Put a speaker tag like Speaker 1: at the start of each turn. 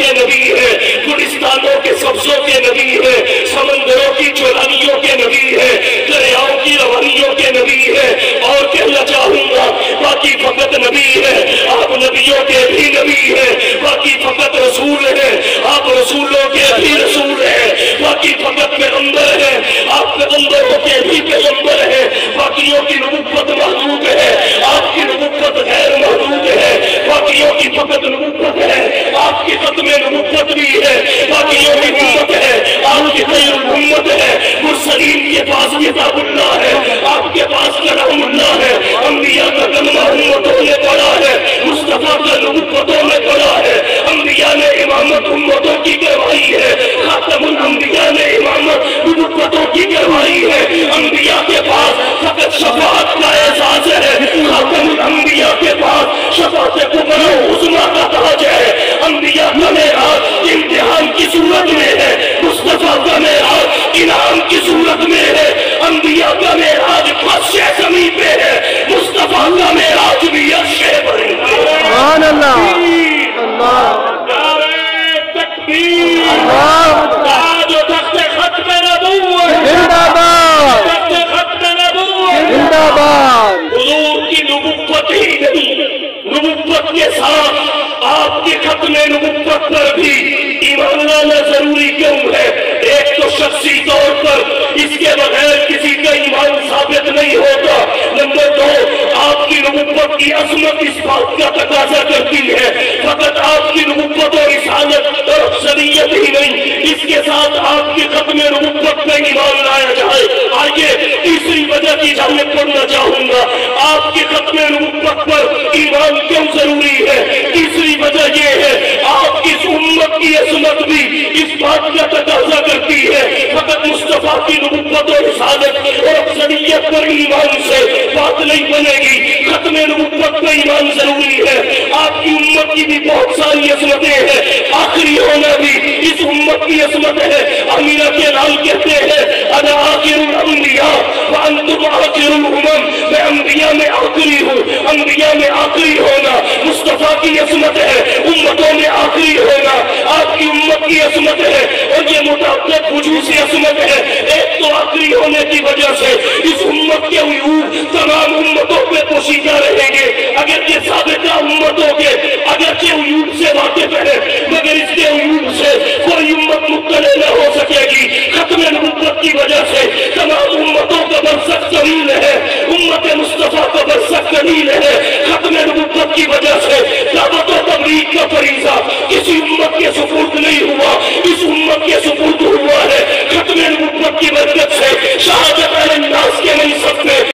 Speaker 1: کے نبی ہیں، گلستانوں کے سبزوں کے نبی ہیں، سمندروں کی چورانیوں کے نبی ہیں، دریاؤں کی روانیوں کے نبی ہیں، اور کہنا چاہوں گا باقی فقط نبی ہے، آپ نبیوں کے بھی نبی ہیں، باقی فقط رسول ہیں، آپ رسولوں کے بھی رسول ہیں، باقی فقط پیغمبر ہیں، آپ پیغمبروں کے بھی پیغمبر ہیں، باقیوں کی نبوت محدود ہے، آپ کی نبوت غیر محدود ہے، باقیوں کی فقط نبوت ہے، آپ کی ختم نبوت بھی ہے، باقیوں کی امت ہے، آپ کی خیر الامت ہے، مرسلین کے پاس کتاب اللہ ہے، آپ کے پاس کلام اللہ ہے، انبیاء کا کلمہ امتوں نے پڑھا ہے، مصطفیٰ کا نبوتوں نے پڑھا ہے، انبیاء نے امامت امتوں کی کروائی ہے، خاتم الانبیاء نے امامت نبوتوں کی کروائی ہے، انبیاء کے پاس فقط شفاعت کا احساس ہے، خاتم الانبیاء کے پاس شفاعت کبریٰ و عظمیٰ کا تاج ہے، انبیاء کا معراج امتحان کی صورت میں ہے، مصطفیٰ کا معراج انعام کی صورت میں ہے، انبیاء کا معراج فرش زمین پہ ہے، مصطفیٰ کا معراج بھی عرش پر ہے۔
Speaker 2: سبحان اللہ، اللہ
Speaker 1: تکبیر، تاج و تخت ختم نبوت،
Speaker 2: زندہ باد،
Speaker 1: تخت ختم نبوت،
Speaker 2: زندہ باد۔
Speaker 1: حضور کی نبوت ہی نہیں، نبوت کے ساتھ آپ کی ختم نبوت پر بھی ایمان لانا ضروری کیوں ہے؟ ایک تو شخصی طور پر اس کے بغیر کسی کا ایمان ثابت نہیں ہوتا، نمبر دو آپ کی نبوت کی عظمت اس بات کا تقاضا کرتی ہے فقط آپ کی نبوت اور رسالت اور افضلیت ہی نہیں، اس کے ساتھ آپ کی ختم نبوت میں ایمان لایا جائے۔ آئیے تیسری وجہ کی جانب پڑھنا چاہوں گا، آپ کی ختم نبوت پر ایمان کیوں ضروری ہے؟ تیسری وجہ یہ ہے آپ کی امت کی عظمت بھی اس بات کا تقاضا کرتی ہے فقط مصطفیٰ کی نبوت اور رسالت اور افضلیت پر ایمان سے بات نہیں بنے گی، ختم نبوت پر ایمان ضروری ہے۔ آپ کی امت کی بھی بہت ساری عظمتیں ہیں، آخری ہونا بھی اس امت کی عظمت ہے۔ امینہ کے لال کہتے ہیں انا آخر الانبیاء وانتم آخر الامم، میں انبیاء میں آخری ہوں، انبیاء میں آخری ہونا مصطفیٰ کی عظمت ہے، امتوں میں آخری ہونا آپ کی امت کی عظمت ہے، اور یہ متعدد وجوہ سے عظمت ہے۔ ایک تو آخری ہونے کی وجہ سے اس امت کے عیوب تمام امتوں پہ پوشیدہ رہیں گے، اگر یہ ثابتہ امتوں کے اگرچہ عیوب سے واقف ہے مگر اس کے عیوب سے کوئی امت مطلع نہ ہو سکے گی۔ ختم نبوت کی وجہ سے تمام امتوں کا برزخ طویل ہے، امت مصطفیٰ کا برزخ طویل ہے،